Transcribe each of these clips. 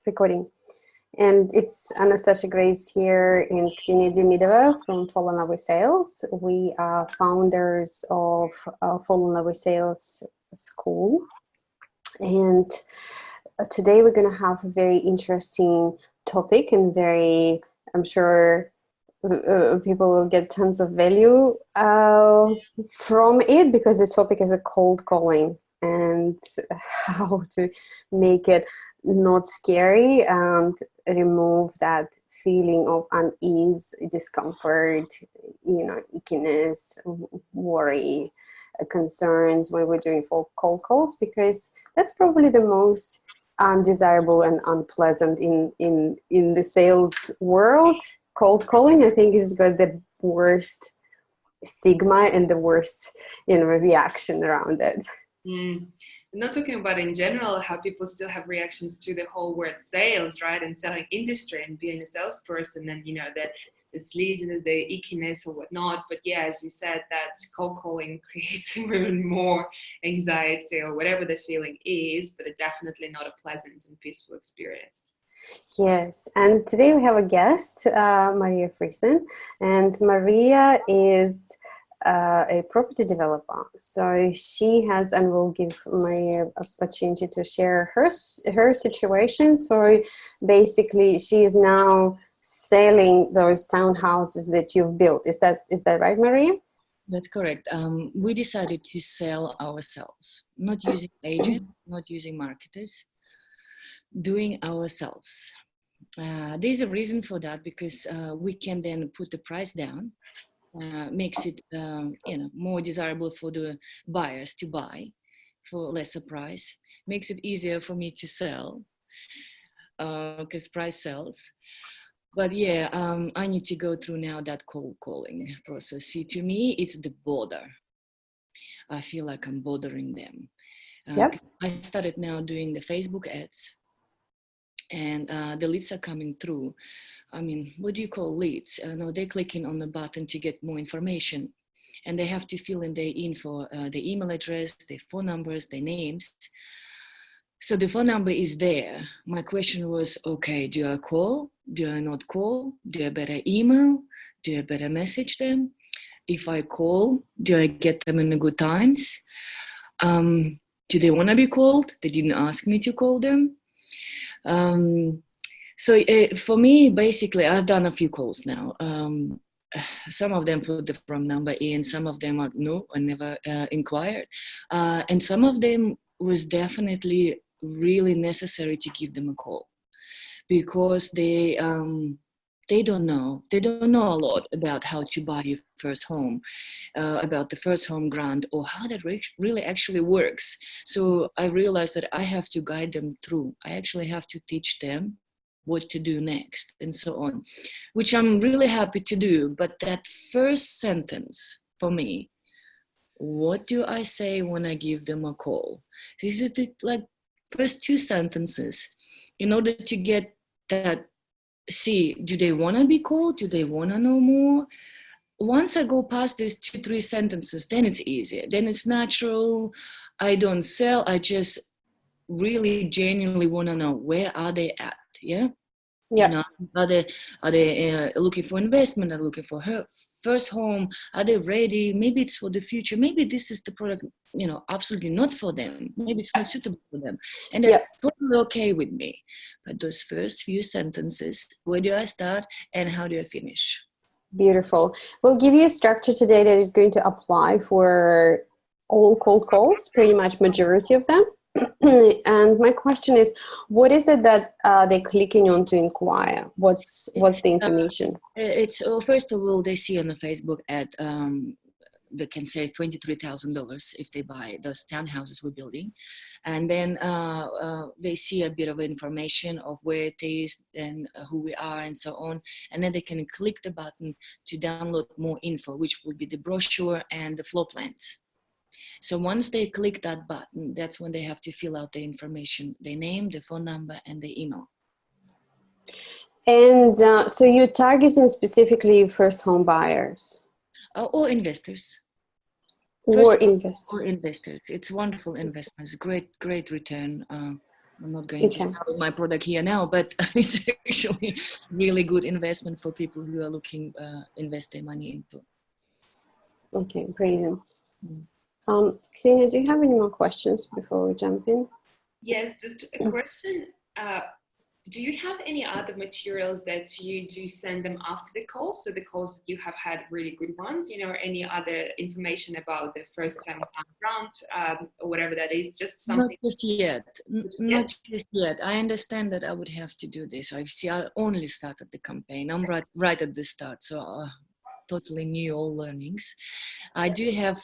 recording. And it's Anastasia Grace here and Ksenia Demidova from Fall in Love with Sales. We are founders of Fall in Love with Sales School. And today we're going to have a very interesting topic and I'm sure people will get tons of value from it, because the topic is a cold calling and how to make it not scary and remove that feeling of unease, discomfort, ickiness, worry, concerns when we're doing cold calls, because that's probably the most undesirable and unpleasant in the sales world. Cold calling, I think, has got the worst stigma and the worst reaction around it. I'm not talking about in general how people still have reactions to the whole word sales, right? And selling industry and being a salesperson, and the sleaziness, the ickiness or whatnot. But yeah, as you said, that cold calling creates even more anxiety or whatever the feeling is, but it's definitely not a pleasant and peaceful experience. Yes, and today we have a guest, Maria Friesen, and Maria is a property developer. So she has, and we'll give Maria an opportunity to share her situation. So basically, she is now selling those townhouses that you've built. Is that right, Maria? That's correct. We decided to sell ourselves, not using agents, not using marketers, doing ourselves. There's a reason for that, because we can then put the price down. Makes it more desirable for the buyers to buy for lesser price, makes it easier for me to sell because price sells. But yeah, I need to go through now that cold calling process. See, to me, it's the border. I feel like I'm bothering them. Yep. I started now doing the Facebook ads, and the leads are coming through. I mean, what do you call leads? No, they're clicking on the button to get more information, and they have to fill in their info, their email address, their phone numbers, their names. So the phone number is there. My question was, okay, do I call? Do I not call? Do I better email? Do I better message them? If I call, do I get them in the good times? Do they want to be called? They didn't ask me to call them. So for me, basically, I've done a few calls now. Some of them put the wrong number in. Some of them are, no, I never inquired. And some of them was definitely really necessary to give them a call, because they don't know. They don't know a lot about how to buy your first home, about the first home grant, or how that really actually works. So I realized that I have to guide them through. I actually have to teach them what to do next and so on, which I'm really happy to do. But that first sentence for me, what do I say when I give them a call? These are the first two sentences in order to get that. See, do they want to be called? Do they want to know more? Once I go past these 2-3 sentences, then it's easier. Then it's natural. I don't sell. I just really genuinely want to know, where are they at? Yeah. Yeah. Are they looking for investment? Are they looking for her first home? Are they ready? Maybe it's for the future. Maybe this is the product, absolutely not for them. Maybe it's not suitable for them. And that's totally okay with me. But those first few sentences, where do I start and how do I finish? Beautiful. We'll give you a structure today that is going to apply for all cold calls, pretty much majority of them. And my question is, what is it that they're clicking on to inquire? What's the information? It's first of all, they see on the Facebook ad, they can save $23,000 if they buy those townhouses we're building, and then they see a bit of information of where it is and who we are and so on, and then they can click the button to download more info, which will be the brochure and the floor plans. So once they click that button, that's when they have to fill out the information, their name, their phone number, and their email. And so you're targeting specifically first home buyers? Or investors. Or investors. Or investors. It's wonderful investments, great return. I'm not going to sell my product here now, but it's actually really good investment for people who are looking invest their money into. Okay, brilliant. Ksenia, do you have any more questions before we jump in? Yes, just a question. Do you have any other materials that you do send them after the calls? So the calls that you have had really good ones, or any other information about the first time grant or whatever that is, just something? Not just yet. Not just yet. I understand that I would have to do this. I only started the campaign. I'm right at the start, so totally new, all learnings. I do have,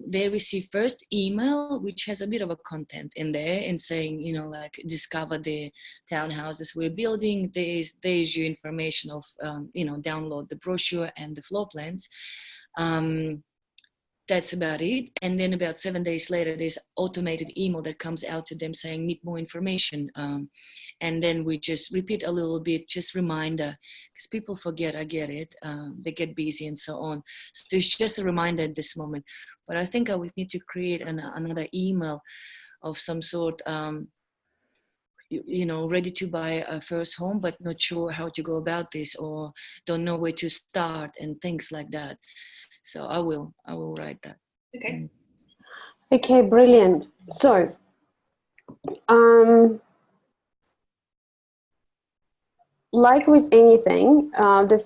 they receive first email, which has a bit of a content in there and saying, like discover the townhouses we're building. There's your information of, download the brochure and the floor plans. That's about it. And then about 7 days later, there's automated email that comes out to them saying, need more information. And then we just repeat a little bit, just reminder, because people forget, I get it. They get busy and so on. So it's just a reminder at this moment. But I think I would need to create another email of some sort, ready to buy a first home, but not sure how to go about this or don't know where to start and things like that. So I will write that. Okay. Okay, brilliant. So, like with anything, the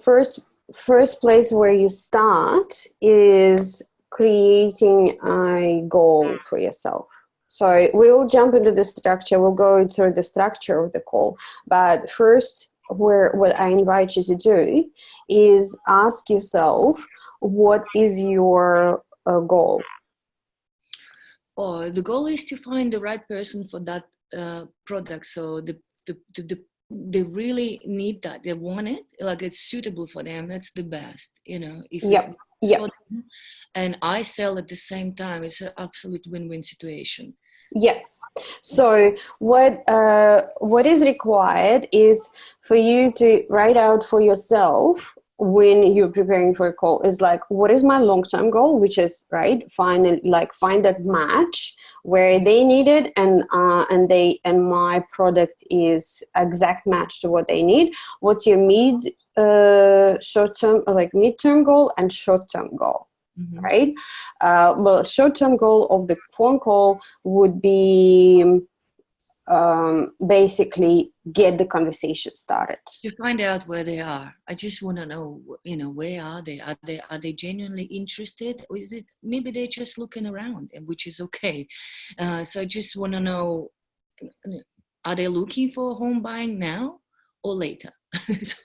first place where you start is creating a goal for yourself. So we'll jump into the structure. We'll go through the structure of the call. But first, what I invite you to do is ask yourself, what is your goal? Oh, the goal is to find the right person for that product. So they really need that. They want it. Like it's suitable for them. That's the best. If for them, and I sell at the same time, it's an absolute win-win situation. Yes. So what is required is for you to write out for yourself when you're preparing for a call is like, what is my long-term goal, which is find that match where they need it and my product is exact match to what they need. What's your short-term, mid-term goal and short-term goal? Mm-hmm. Right? Well, short-term goal of the phone call would be basically get the conversation started. To find out where they are. I just want to know, where are they? Are they genuinely interested? Or is it maybe they're just looking around, which is okay. So I just want to know, are they looking for home buying now or later?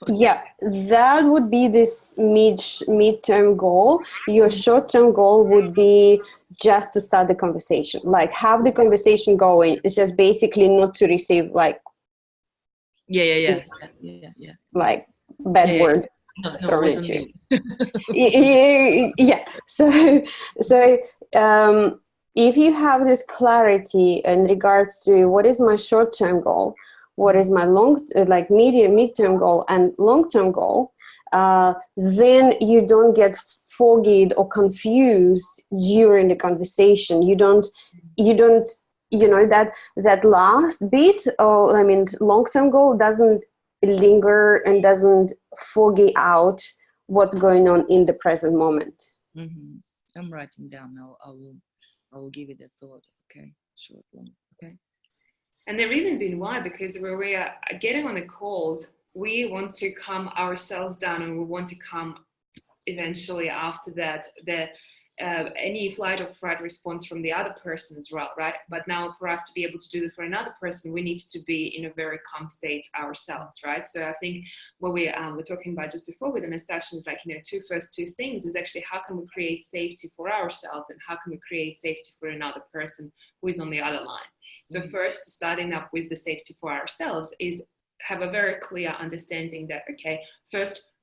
Yeah, that would be this mid-term goal. Your short-term goal would be just to start the conversation, have the conversation going. It's just basically not to receive yeah. Bad word. No, it wasn't me. Yeah. So if you have this clarity in regards to what is my short-term goal, what is my mid-term goal and long-term goal, then you don't get foggied or confused during the conversation. You don't that last bit, long-term goal doesn't linger and doesn't foggy out what's going on in the present moment. Mm-hmm. I'm writing down now. I will give it a thought. Okay, short one. Okay. And the reason being why, because when we are getting on the calls, we want to calm ourselves down and we want to calm eventually after that any flight or fright response from the other person as well, right? But now for us to be able to do it for another person, we need to be in a very calm state ourselves, right? So I think what we were talking about just before with Anastasia is first two things is actually how can we create safety for ourselves and how can we create safety for another person who is on the other line. So first, starting up with the safety for ourselves is have a very clear understanding that, okay,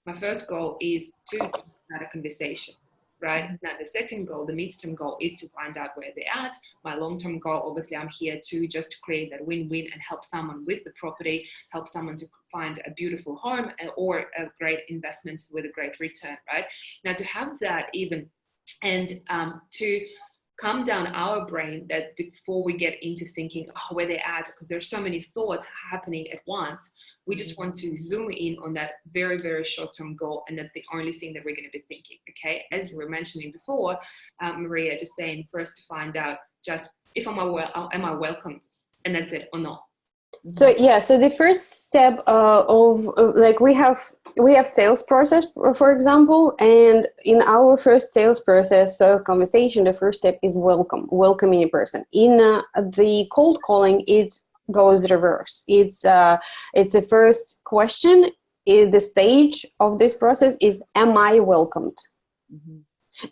my first goal is to start a conversation. Right now, the second goal, the mid-term goal, is to find out where they're at. My long-term goal, obviously, I'm here to just create that win-win and help someone with the property, help someone to find a beautiful home or a great investment with a great return. Right now, to have that even and to calm down our brain that before we get into thinking, oh, where they at, because there's so many thoughts happening at once. We just want to zoom in on that very, very short-term goal, and that's the only thing that we're going to be thinking. Okay, as we were mentioning before, Maria, just saying first to find out just if am I welcomed, and that's it or not. So yeah, so the first step like we have sales process, for example, and in our first sales process conversation, the first step is welcoming a person. In the cold calling, it goes reverse. It's a first question. Is the stage of this process is, am I welcomed?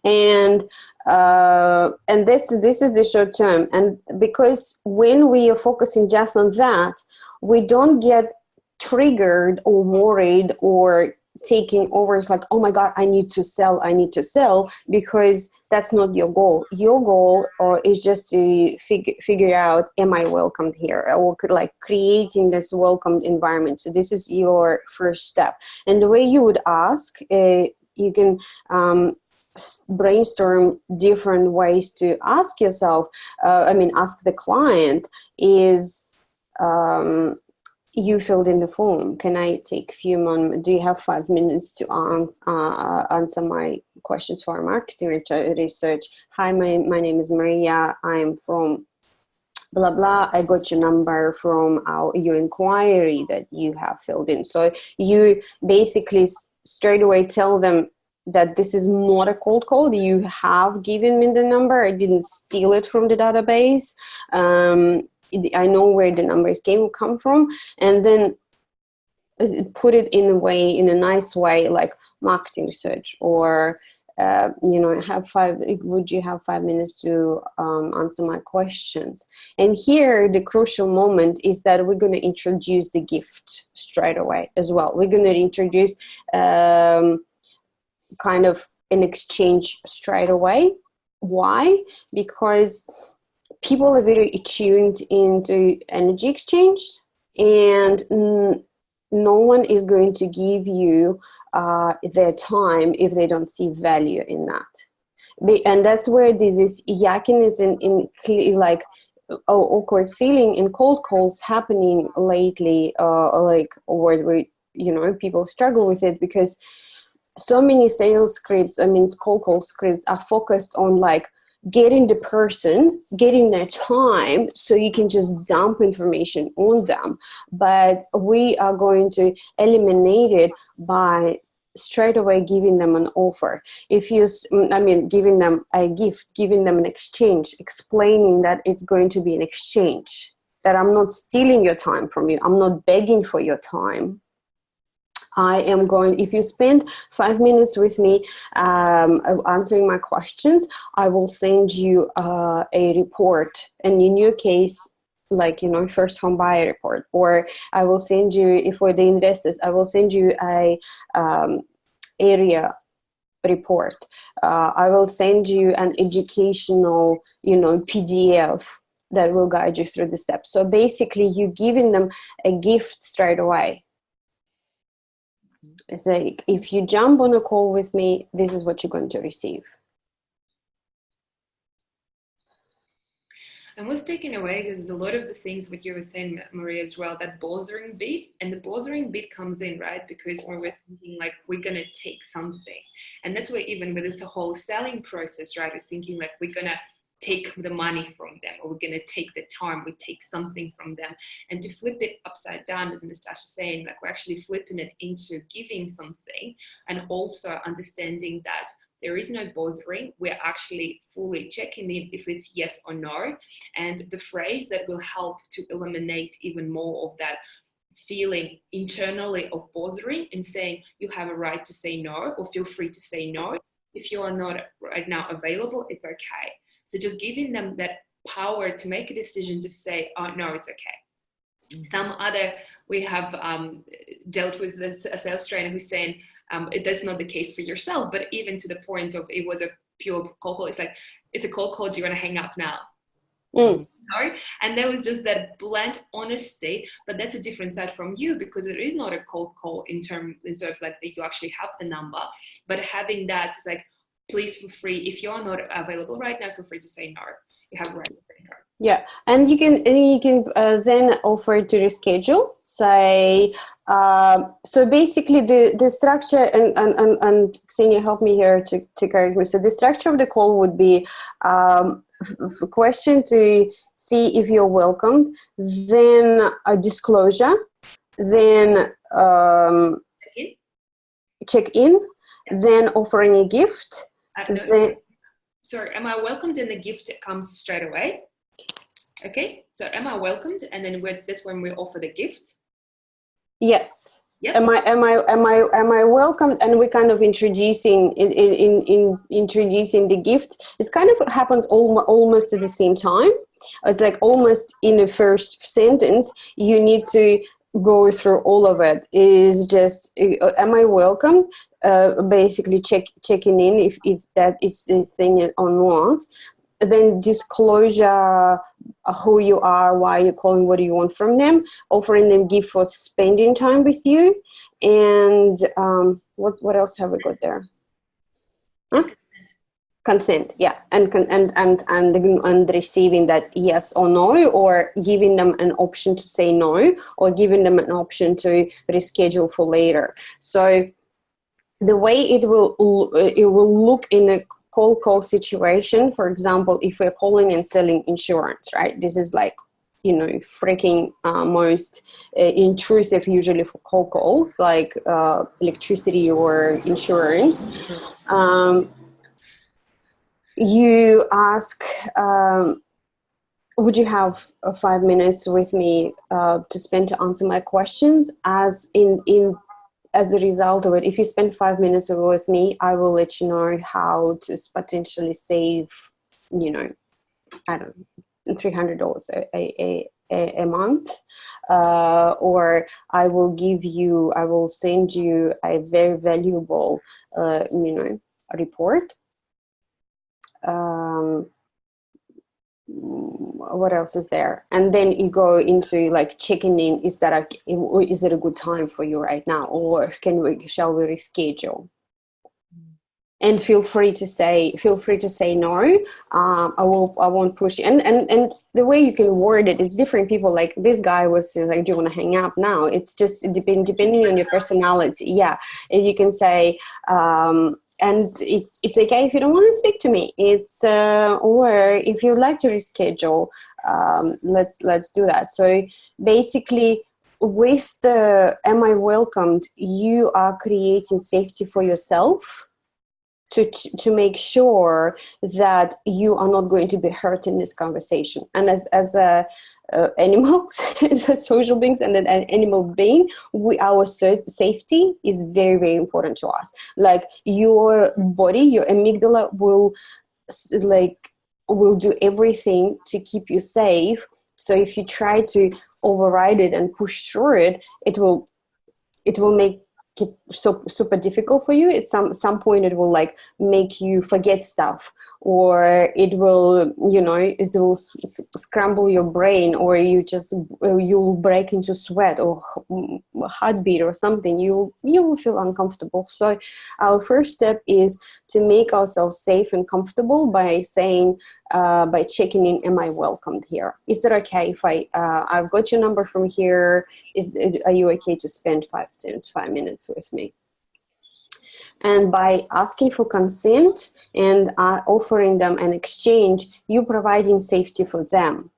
And this is the short term, and because when we are focusing just on that, we don't get triggered or worried or taking over. It's like, oh my god, I need to sell, because that's not your goal. Your goal is just to figure out, am I welcomed here, or like creating this welcomed environment. So this is your first step. And the way you would ask, you can brainstorm different ways to ask yourself, ask the client, is you filled in the form, can I take a few moments, do you have 5 minutes to answer my questions for marketing research? Hi, my name is Maria, I'm from blah blah, I got your number from your inquiry that you have filled in. So you basically straight away tell them that this is not a cold call. You have given me the number. I didn't steal it from the database. I know where the numbers come from, and then put it in a nice way, like marketing research, or would you have 5 minutes to answer my questions? And here the crucial moment is that we're going to introduce the gift straight away as well. We're going to introduce kind of an exchange straight away. Why? Because people are very attuned into energy exchange, and no one is going to give you their time if they don't see value in that. And that's where this yuckiness in like awkward feeling in cold calls happening lately, where people struggle with it, because so many sales scripts, cold call scripts, are focused on like getting the person, getting their time, so you can just dump information on them. But we are going to eliminate it by straight away giving them an offer. Giving them a gift, giving them an exchange, explaining that it's going to be an exchange, that I'm not stealing your time from you. I'm not begging for your time. If you spend 5 minutes with me answering my questions, I will send you a report. And in your case, first home buyer report, or I will send you, for the investors, I will send you a area report. I will send you an educational, PDF that will guide you through the steps. So basically, you're giving them a gift straight away. It's like, if you jump on a call with me, this is what you're going to receive. And what's taken away is a lot of the things what you were saying, Maria, as well, that bothering bit. And the bothering bit comes in, right? Because when we're thinking like we're going to take something. And that's where even with this whole selling process, right, is thinking like we're going to take the money from them, or we're going to take the time, we take something from them. And to flip it upside down, as Nastasha saying, like we're actually flipping it into giving something, and also understanding that there is no bothering. We're actually fully checking in if it's yes or no. And the phrase that will help to eliminate even more of that feeling internally of bothering, and saying you have a right to say no, or feel free to say no. If you are not right now available, it's okay. So just giving them that power to make a decision to say, oh, no, it's okay. Mm-hmm. We have dealt with a sales trainer who's saying that's not the case for yourself, but even to the point of it was a pure cold call. It's like, it's a cold call. Do you want to hang up now? No. And there was just that blunt honesty, but that's a different side from you, because it is not a cold call in terms of like that you actually have the number, but having that is like, please feel free. If you're not available right now, feel free to say no. You have a right to say no. Yeah, and you can then offer to reschedule. Say, so basically the structure, and Xenia, help me here to correct me. So the structure of the call would be question to see if you're welcome, then a disclosure, then check in, then offering a gift. No, sorry, am I welcomed? And the gift comes straight away. Okay, so am I welcomed? And then that's when we offer the gift. Yes. Yep. Am I welcomed? And we kind of introducing introducing the gift. It kind of happens almost at the same time. It's like almost in the first sentence. You need to go through all of it. Is just am I welcome? Basically checking in if that is the thing or not. Then disclosure who you are, why you're calling, what do you want from them, offering them gift for spending time with you, and what else have we got there? Huh? Consent, yeah, and receiving that yes or no, or giving them an option to say no, or giving them an option to reschedule for later. So the way it will look in a cold call situation, for example, if we're calling and selling insurance, right? This is like, freaking most intrusive usually for cold calls, like electricity or insurance. You ask, would you have 5 minutes with me to spend to answer my questions? As a result of it, if you spend 5 minutes with me, I will let you know how to potentially save, I don't know, $300 a month, or I will send you a very valuable, report. What else is there? And then you go into like checking in. Is it a good time for you right now, or shall we reschedule? And feel free to say no. I won't push you. And the way you can word it is different. People, like this guy was like, do you want to hang out now? It's just depending on your personality. Yeah, and you can say, and it's okay if you don't want to speak to me. It's or if you'd like to reschedule, let's do that. So basically, with the am I welcomed, you are creating safety for yourself to make sure that you are not going to be hurt in this conversation. And as animals, as social beings, and an animal being, our safety is very, very important to us. Like your body, your amygdala will do everything to keep you safe. So if you try to override it and push through it, it will make it so super difficult for you. At some point it will like make you forget stuff, or it will scramble your brain, or you'll break into sweat or heartbeat or something. You will feel uncomfortable. So our first step is to make ourselves safe and comfortable by saying, by checking in, am I welcomed here? Is that okay if I've got your number from here? Are you okay to spend 5 minutes with me? And by asking for consent and offering them an exchange, you're providing safety for them.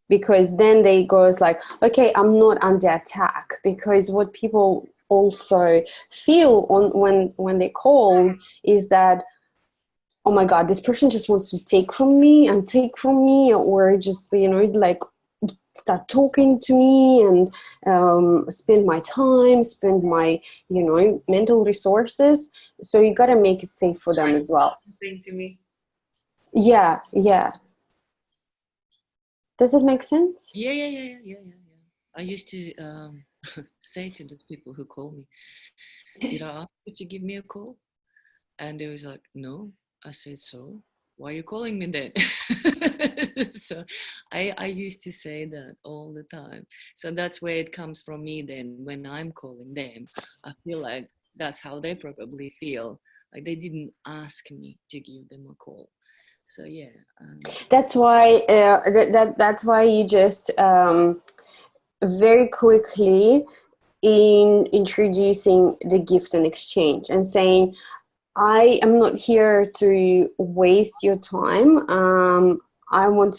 Because then they goes like, okay, I'm not under attack. Because what people also feel when they call is that, oh my God, this person just wants to take from me, or just, like start talking to me and spend my time, spend my, mental resources. So you got to make it safe for them as well. To me. Yeah. Does it make sense? Yeah. I used to say to the people who call me, did I ask you to give me a call? And they was like, no. I said, so why are you calling me then? So I used to say that all the time. So that's where it comes from me then. When I'm calling them, I feel like that's how they probably feel. Like they didn't ask me to give them a call. So yeah. That's why that's why you just very quickly in introducing the gift and exchange and saying, I am not here to waste your time. I want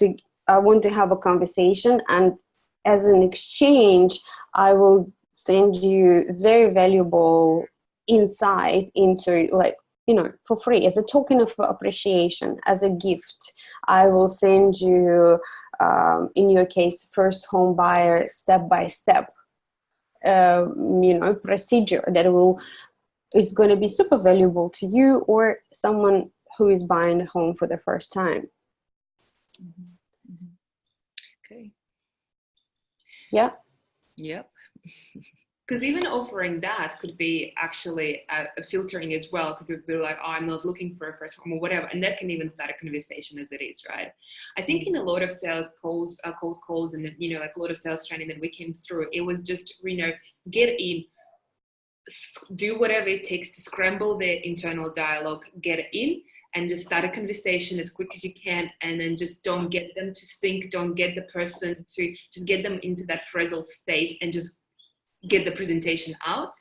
to have a conversation, and as an exchange, I will send you very valuable insight into, like, for free, as a token of appreciation, as a gift. I will send you, in your case, first home buyer step-by-step procedure that is going to be super valuable to you or someone who is buying a home for the first time. Okay. Yeah. Yep. Because even offering that could be actually a filtering as well, because it would be like, oh, I'm not looking for a first home or whatever. And that can even start a conversation as it is, right? I think in a lot of sales calls, cold calls, and, like a lot of sales training that we came through, it was just, get in, do whatever it takes to scramble their internal dialogue, get in, and just start a conversation as quick as you can, and then just don't get them to think, don't get the person to, just get them into that frazzled state and just get the presentation out.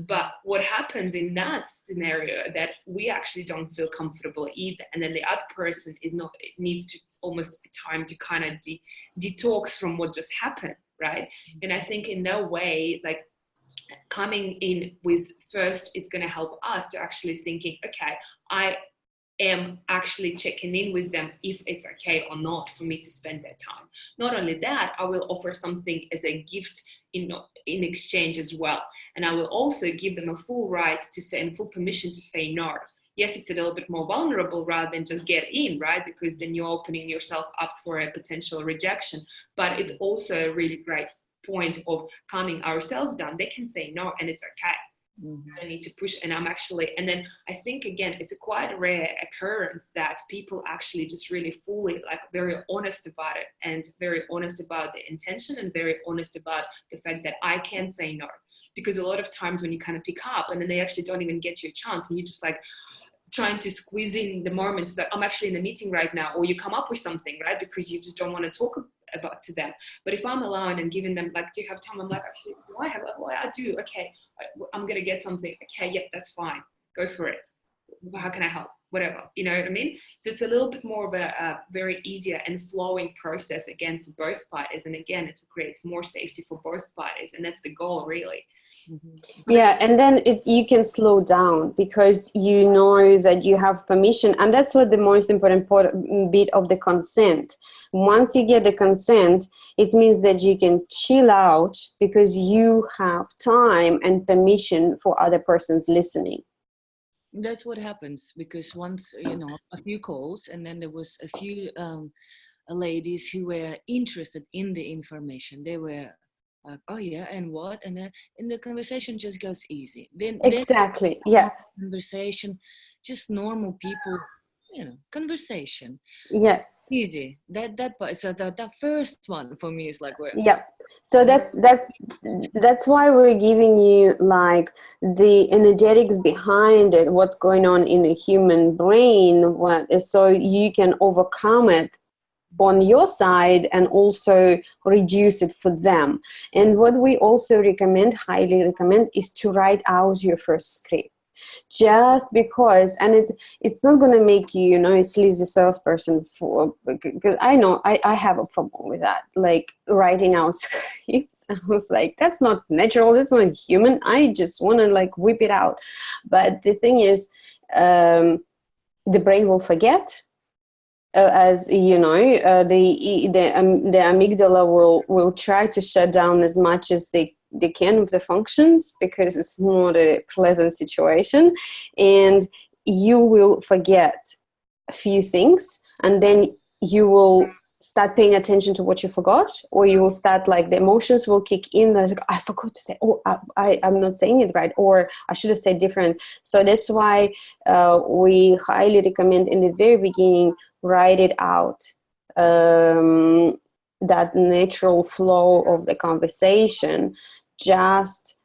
But what happens in that scenario, that we actually don't feel comfortable either, and then the other person needs to almost time to kind of detox from what just happened, right? And I think in that way, like, coming in with first, it's going to help us to actually thinking, okay, I am actually checking in with them if it's okay or not for me to spend that time. Not only that, I will offer something as a gift in exchange as well. And I will also give them a full right to say, and full permission to say no. Yes, it's a little bit more vulnerable rather than just get in, right? Because then you're opening yourself up for a potential rejection. But it's also a really great point of calming ourselves down. They can say no, and it's okay. I need to push, and and then I think, again, it's a quite rare occurrence that people actually just really fully, like, very honest about it, and very honest about the intention, and very honest about the fact that I can say no. Because a lot of times when you kind of pick up and then they actually don't even get you a chance, and you just like trying to squeeze in the moments that I'm actually in a meeting right now, or you come up with something, right? Because you just don't want to talk about to them. But if I'm alone and giving them, like, do you have time? I'm like, actually, do I have? Well, I do. Okay, I'm gonna get something. Okay, yep, that's fine. Go for it. How can I help? Whatever, you know what I mean? So it's a little bit more of a very easier and flowing process, again, for both parties. And again, it creates more safety for both parties, and that's the goal, really. Yeah, and then you can slow down because you know that you have permission, and that's what the most important bit of the consent. Once you get the consent, it means that you can chill out because you have time and permission for other persons listening. That's what happens, because once, a few calls, and then there was a few ladies who were interested in the information. They were like, oh yeah, and what? And then the conversation just goes easy. Then Exactly, yeah. Conversation, just normal people, conversation. Yes. Easy. That part. So that first one for me is like, well, yeah. So that's why we're giving you, like, the energetics behind it, what's going on in the human brain, so you can overcome it on your side and also reduce it for them. And what we also highly recommend, is to write out your first script. Just because, and it's not going to make you, a sleazy salesperson, because I know I have a problem with that, like writing out scripts. I was like, that's not natural, that's not human. I just want to, like, whip it out. But the thing is, the brain will forget. As you know, the amygdala will try to shut down as much as they can with the functions, because it's not a pleasant situation, and you will forget a few things, and then you will start paying attention to what you forgot, or you will start, like, the emotions will kick in, like, I forgot to say, I'm not saying it right, or I should have said different. So that's why we highly recommend in the very beginning, write it out, that natural flow of the conversation, just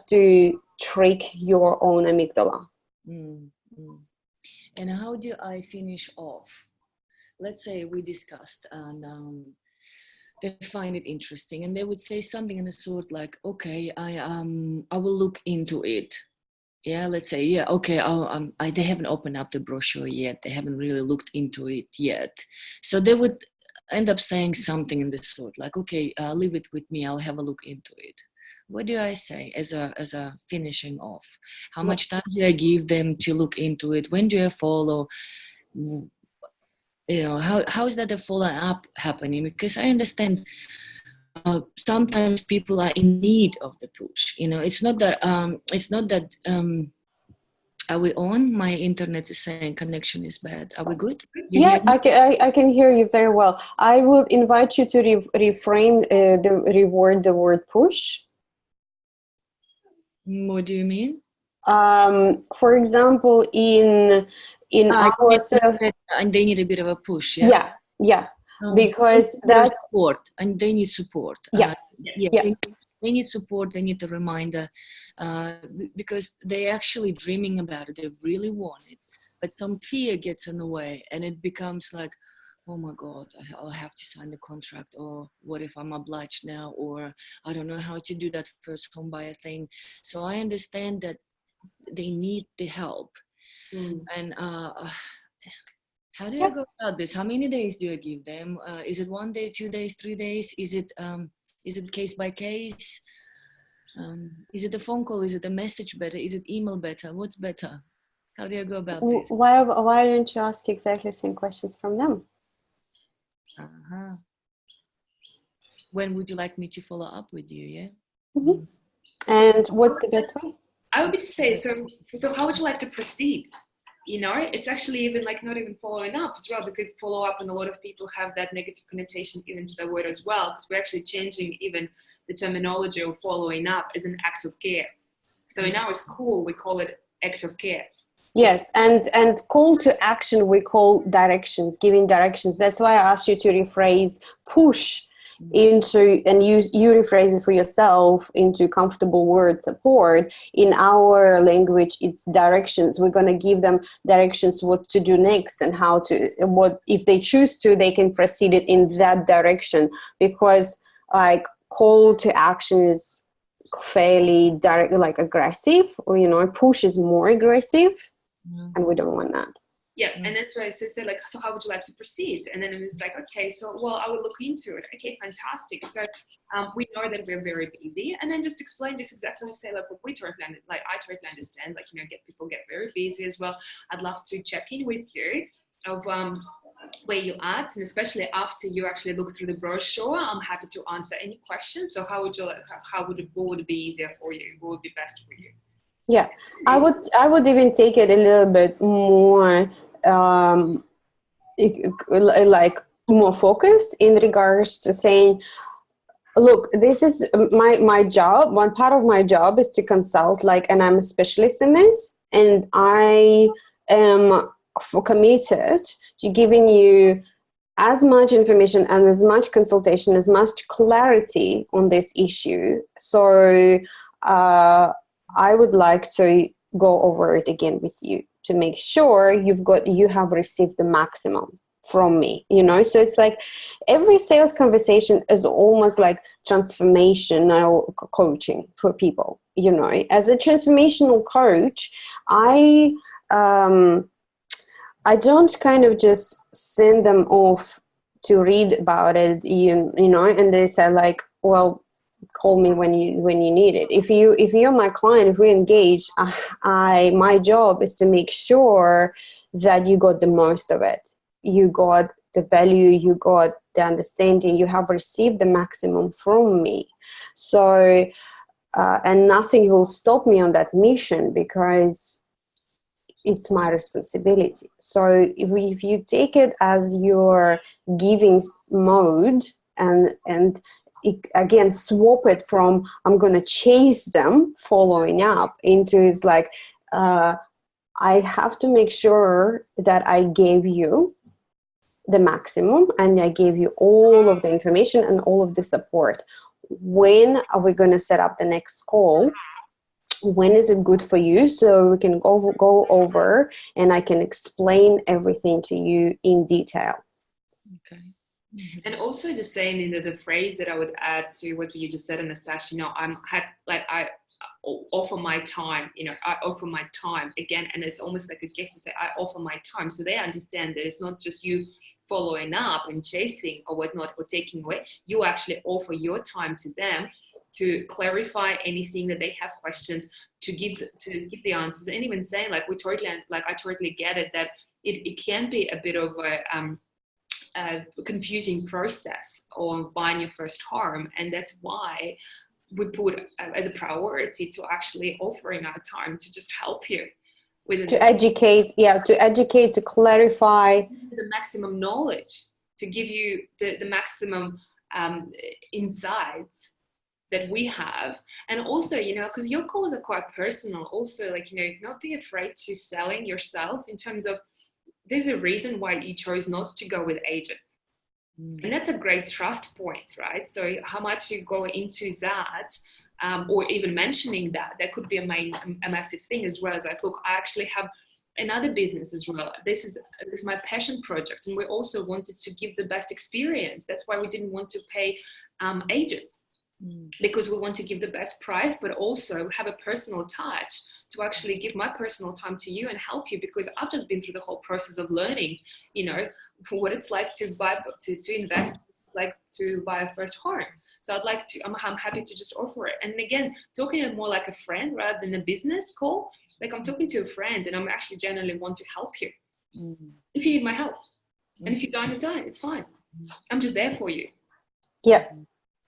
to trick your own amygdala. Mm, mm. And how do I finish off? Let's say we discussed and they find it interesting and they would say something in the sort like, okay, I will look into it. Yeah, let's say, yeah, okay, they haven't opened up the brochure yet. They haven't really looked into it yet. So they would end up saying something in this sort like, okay, leave it with me. I'll have a look into it. What do I say as a finishing off? How much time do I give them to look into it? When do I follow? You know, how is that a follow up happening? Because I understand sometimes people are in need of the push. You know, it's not that are we on? My internet is saying connection is bad. Are we good? You Yeah, hear me? I can hear you very well. I would invite you to reframe, reword the word push. What do you mean? For example, in our sales, and they need a bit of a push. Yeah. Yeah, because that's support, and they need support. Yeah. They need support. They need a reminder because they're actually dreaming about it. They really want it, but some fear gets in the way, and it becomes like, oh my God, I'll have to sign the contract, or what if I'm obliged now, or I don't know how to do that first home buyer thing. So I understand that they need the help. And how do I go about this? How many days do I give them? Is it 1 day, 2 days, 3 days? Is it case by case? Is it a phone call? Is it a message better? Is it email better? What's better? How do I go about this? Why don't you ask exactly the same questions from them? When would you like me to follow up with you? Yeah. Mm-hmm. And what's the best way? I would just say, so how would you like to proceed? You know, it's actually even like not even following up as well, because follow up and a lot of people have that negative connotation even to the word as well, because we're actually changing even the terminology of following up as an act of care. So in our school, we call it act of care. Yes, and call to action we call directions, giving directions. That's why I asked you to rephrase push into, and you rephrase it for yourself into comfortable word support. In our language, it's directions. We're going to give them directions what to do next and how to, what if they choose to, they can proceed it in that direction, because like call to action is fairly direct, like aggressive, or you know, push is more aggressive. And we don't want that. Yeah, and that's why I said like, so how would you like to proceed? And then it was like, okay, so well, I will look into it. Okay, fantastic. So we know that we're very busy, and then just explain just exactly say like, look, I totally understand. Like, you know, people get very busy as well. I'd love to check in with you of where you're at, and especially after you actually look through the brochure, I'm happy to answer any questions. So what would be easier for you? What would be best for you? Yeah, I would even take it a little bit more like more focused in regards to saying, look, this is my job. One part of my job is to consult, like, and I'm a specialist in this, and I am committed to giving you as much information and as much consultation, as much clarity on this issue. So I would like to go over it again with you to make sure you have received the maximum from me, you know. So it's like every sales conversation is almost like transformational coaching for people, you know. As a transformational coach, I don't kind of just send them off to read about it, you know, and they say like, well, call me when you need it. If you're my client, if we engage, my job is to make sure that you got the most of it. You got the value, you got the understanding, you have received the maximum from me. So, and nothing will stop me on that mission, because it's my responsibility. So if you take it as your giving mode and again swap it from I'm going to chase them following up into is like I have to make sure that I gave you the maximum and I gave you all of the information and all of the support. When are we going to set up the next call? when is it good for you, so we can go over and I can explain everything to you in detail. Okay. And also just saying, you know, the phrase that I would add to what you just said, Anastasia, you know, I offer my time, you know, I offer my time again, and it's almost like a gift to say I offer my time, so they understand that it's not just you following up and chasing or whatnot or taking away. You actually offer your time to them to clarify anything that they have questions, to give the answers, and even saying like I totally get it that it can be a bit of a confusing process or buying your first home, and that's why we put as a priority to actually offering our time to just help you with to educate, to clarify, the maximum knowledge, to give you the maximum insights that we have. And also, you know, because your calls are quite personal also, like, you know, not be afraid to selling yourself in terms of there's a reason why you chose not to go with agents. And that's a great trust point, right? So how much you go into that, or even mentioning that could be a massive thing, as well as like, look, I actually have another business as well. This is my passion project, and we also wanted to give the best experience. That's why we didn't want to pay agents, because we want to give the best price, but also have a personal touch to actually give my personal time to you and help you, because I've just been through the whole process of learning, you know, what it's like to buy, to invest, like to buy a first home. So I'm happy to just offer it. And again, talking more like a friend rather than a business call, like I'm talking to a friend and I'm actually genuinely want to help you. If you need my help, and if you don't, it's fine. I'm just there for you. Yeah.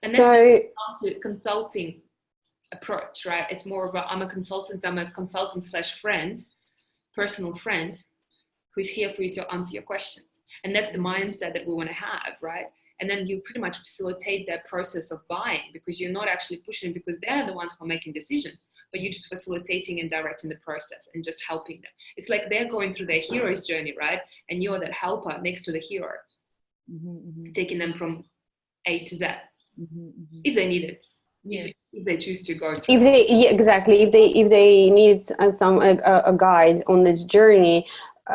And that's a consulting approach, right? It's more of I'm a consultant / friend, personal friend, who's here for you to answer your questions. And that's the mindset that we want to have, right? And then you pretty much facilitate that process of buying, because you're not actually pushing, because they're the ones who are making decisions, but you're just facilitating and directing the process and just helping them. It's like they're going through their hero's journey, right? And you're that helper next to the hero, taking them from A to Z. If they need it, if they choose to go through. Exactly, if they need a guide on this journey.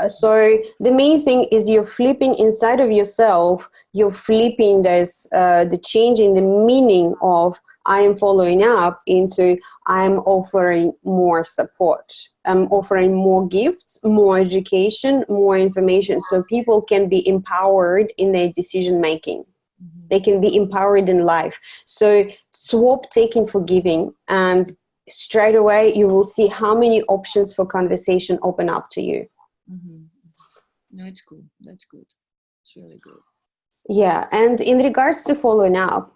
So the main thing is you're flipping inside of yourself. You're flipping this, the change in the meaning of I am following up into I'm offering more support. I'm offering more gifts, more education, more information, so people can be empowered in their decision making. They can be empowered in life. So swap taking for giving, and straight away you will see how many options for conversation open up to you. No, it's good. That's good. It's really good. Yeah, and in regards to following up,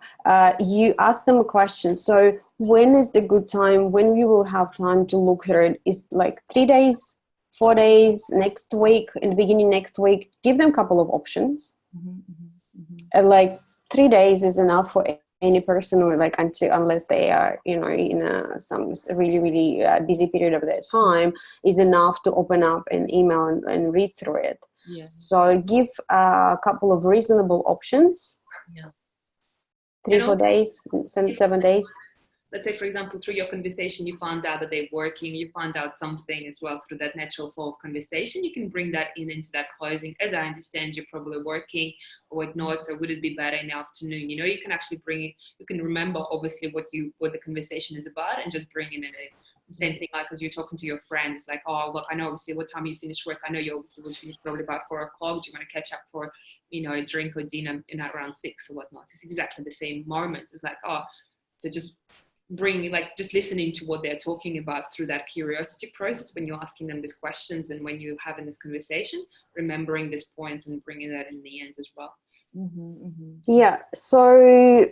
you ask them a question. So when is the good time, when we will have time to look through it? Is like 3 days, 4 days, next week, in the beginning next week? Give them a couple of options. Like 3 days is enough for any person, or like unless they are, you know, in some really busy period of their time, is enough to open up an email and read through it. So give a couple of reasonable options. 3-4 days, 7 days. Let's say, for example, through your conversation, you found out that they're working, you found out something as well through that natural flow of conversation. You can bring that into that closing. As I understand, you're probably working or whatnot, so would it be better in the afternoon? You know, you can actually bring it, you can remember obviously what the conversation is about, and just bring in the same thing, like as you're talking to your friend, it's like, oh, look, I know obviously what time you finish work. I know you obviously will finish probably about 4 o'clock. Do you want to catch up for, you know, a drink or dinner in around 6 or whatnot? It's exactly the same moment. It's like, oh, so just bring, like, just listening to what they're talking about through that curiosity process when you're asking them these questions, and when you're having this conversation, remembering these points and bringing that in the end as well. Yeah, so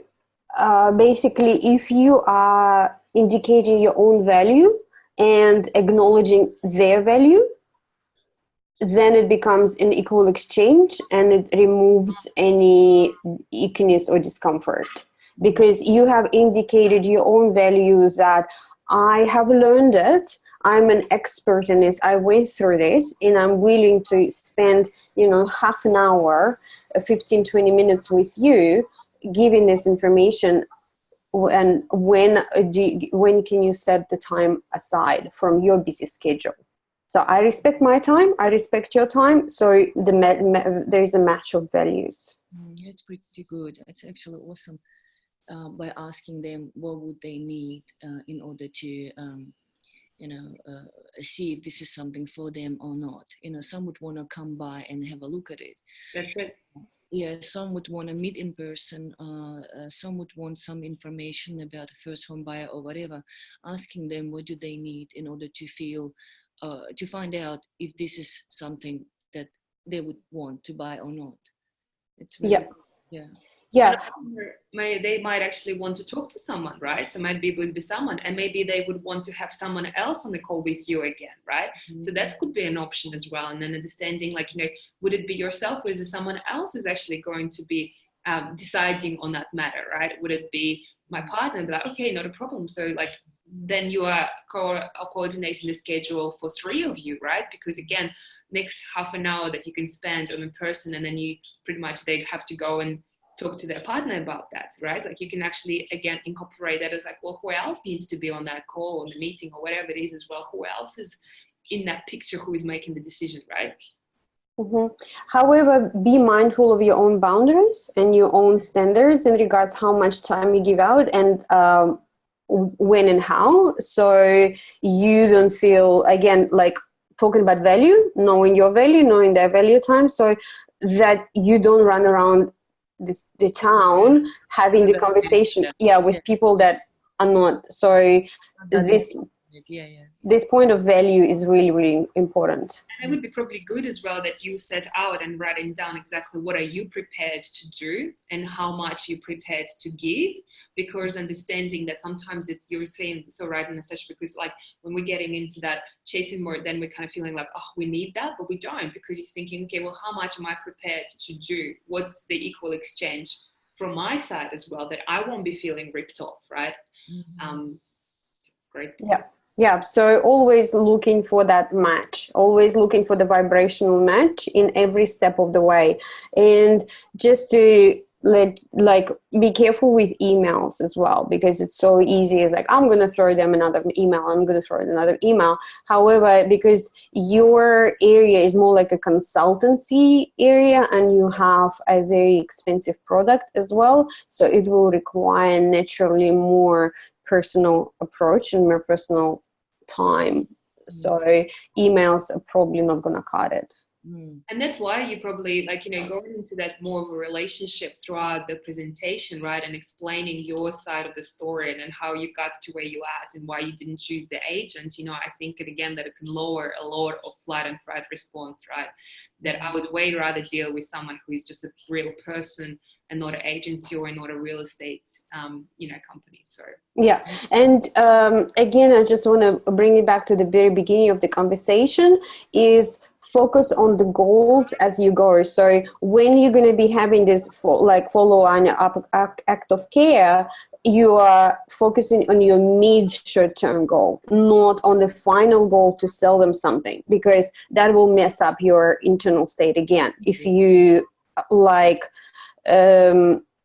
basically, if you are indicating your own value and acknowledging their value, then it becomes an equal exchange, and it removes any ickiness or discomfort, because you have indicated your own value, that I have learned it, I'm an expert in this, I went through this, and I'm willing to spend, you know, half an hour, 15-20 minutes with you, giving this information and when can you set the time aside from your busy schedule? So I respect my time, I respect your time, so there is a match of values. It's pretty good. It's actually awesome. By asking them what would they need in order to see if this is something for them or not. Some would want to come by and have a look at it. That's it. Yeah, some would want to meet in person. Some would want some information about a first home buyer or whatever. Asking them what do they need in order to feel, to find out if this is something that they would want to buy or not. It's really good. Yeah. Yeah. They might actually want to talk to someone, right? So might be would be someone, and maybe they would want to have someone else on the call with you again, right? Mm-hmm. So that could be an option as well. And then understanding, like, would it be yourself, or is it someone else who's actually going to be deciding on that matter, right? Would it be my partner? Be like, okay, not a problem. So like, then you are coordinating the schedule for 3 of you, right? Because again, next half an hour that you can spend on a person, and then you pretty much, they have to go and talk to their partner about that, right? Like you can actually, again, incorporate that as like, well, who else needs to be on that call or the meeting or whatever it is as well? Who else is in that picture, who is making the decision, right? Mm-hmm. However, be mindful of your own boundaries and your own standards in regards how much time you give out and when and how. So you don't feel, again, like talking about value, knowing your value, knowing their value time, so that you don't run around the town having the conversation with people that are not. So this point of value is really, really important. And it would be probably good as well that you set out and writing down exactly what are you prepared to do and how much you're prepared to give, because understanding that sometimes you're saying so right, Anastasia, because like when we're getting into that chasing more, then we're kind of feeling like, oh, we need that, but we don't, because you're thinking, okay, well, how much am I prepared to do? What's the equal exchange from my side as well, that I won't be feeling ripped off, right? Mm-hmm. Great. Yeah, so always looking for that match, always looking for the vibrational match in every step of the way. And just to be careful with emails as well, because it's so easy. It's like, I'm going to throw them another email. However, because your area is more like a consultancy area and you have a very expensive product as well, so it will require naturally more personal approach and more personal time. So emails are probably not going to cut it. And that's why you probably going into that more of a relationship throughout the presentation, right? And explaining your side of the story and how you got to where you at and why you didn't choose the agent. I think it can lower a lot of flight and fright response, right? That I would way rather deal with someone who is just a real person and not an agency or not a real estate, company. So yeah, and again, I just want to bring it back to the very beginning of the conversation is focus on the goals as you go. So when you're going to be having this follow-on act of care, you are focusing on your mid-short-term goal, not on the final goal to sell them something, because that will mess up your internal state again. If you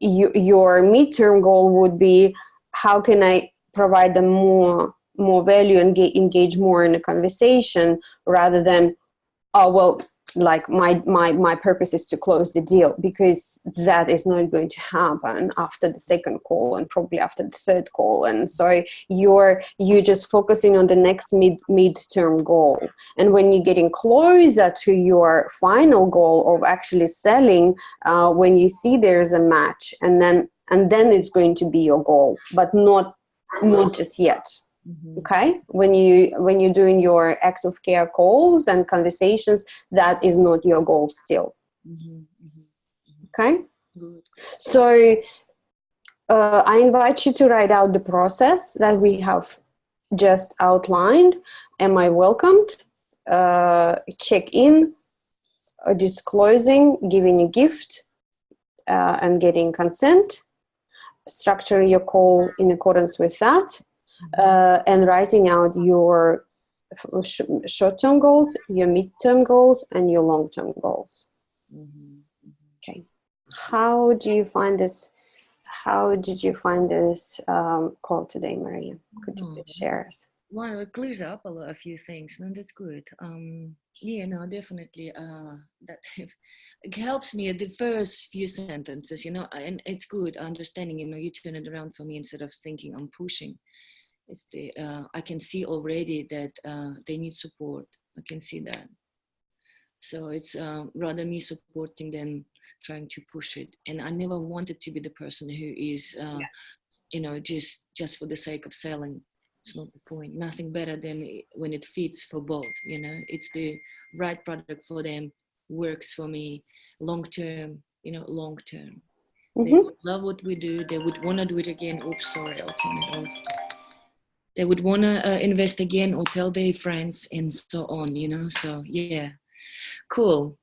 your midterm goal would be, how can I provide them more value and engage more in a conversation, rather than, oh, well, like my purpose is to close the deal, because that is not going to happen after the second call and probably after the third call. And so you're just focusing on the next midterm goal. And when you're getting closer to your final goal of actually selling, when you see there's a match, and then it's going to be your goal, but not just yet. Mm-hmm. Okay, when you're doing your active care calls and conversations, that is not your goal still. Mm-hmm. Mm-hmm. Okay. Good. So I invite you to write out the process that we have just outlined. Am I welcomed? Check in, disclosing, giving a gift, and getting consent. Structure your call in accordance with that. And writing out your short-term goals, your mid-term goals, and your long-term goals. Mm-hmm. Okay. How do you find this? how did you find this call today, Maria? Could you please share us? Well, it clears up a few things, and that's good. Yeah, no, definitely. That it helps me at the first few sentences, and it's good understanding. You turn it around for me instead of thinking I'm pushing. It's the I can see already that they need support. I can see that. So it's rather me supporting than trying to push it. And I never wanted to be the person who is, just for the sake of selling. It's not the point. Nothing better than when it fits for both. It's the right product for them, works for me, long term. Long term. They would love what we do. They would want to do it again. Oops, sorry, I'll turn it off. They would want to invest again or tell their friends and so on. So yeah. Cool.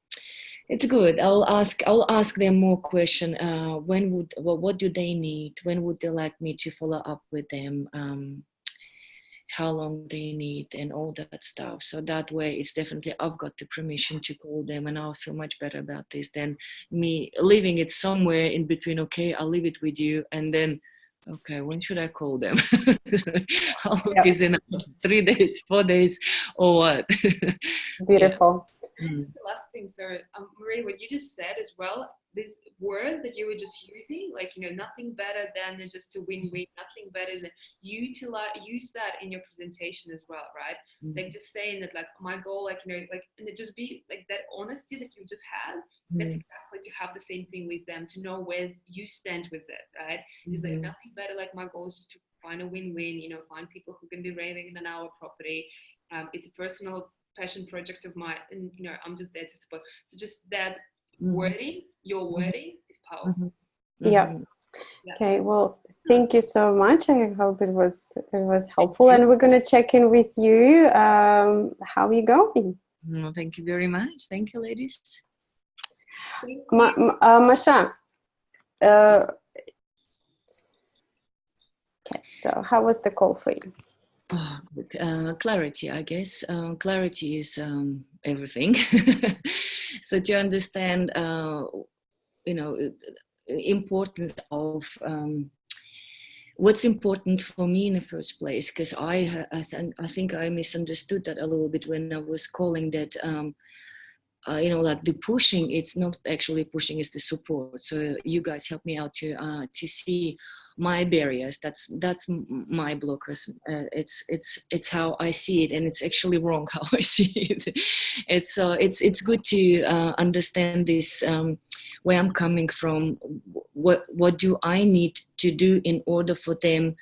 It's good. I'll ask them more question. What do they need? When would they like me to follow up with them? How long they need and all that stuff. So that way it's definitely, I've got the permission to call them, and I'll feel much better about this than me leaving it somewhere in between. Okay, I'll leave it with you, and then okay, when should I call them? How long is enough? 3 days, 4 days, or what? Beautiful. Just the last thing, so Marie, what you just said as well, this word that you were just using, like, nothing better than just to win-win, nothing better than use that in your presentation as well, right? Like just saying that, like, my goal, like, and it just be like that honesty that you just had. That's exactly to have the same thing with them, to know where you stand with it, right? It's like nothing better, like my goal is just to find a win-win, find people who can be raving in our property. It's a personal passion project of mine, and I'm just there to support. So just that wording, your wording is powerful. Yeah. Okay, well, thank you so much. I hope it was helpful, and we're going to check in with you. How are you going? Thank you very much. Thank you, ladies. Masha, okay, so how was the call for you? Clarity, I guess. Clarity is everything. So to understand, importance of what's important for me in the first place, because I think I misunderstood that a little bit when I was calling that. Like the pushing, it's not actually pushing, it's the support. So you guys help me out to see my barriers. That's my blockers. It's how I see it, and it's actually wrong how I see it. It's good to understand this, where I'm coming from. What do I need to do in order for them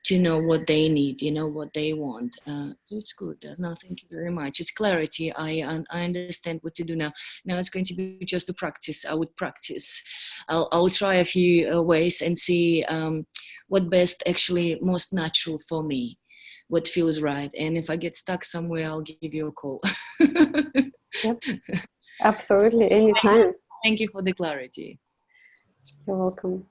to know what they need, what they want. So it's good. No, thank you very much. It's clarity. I understand what to do now. Now it's going to be just to practice. I would practice. I'll try a few ways and see what best, actually most natural for me, what feels right. And if I get stuck somewhere, I'll give you a call. Yep. Absolutely, anytime. Thank you for the clarity. You're welcome.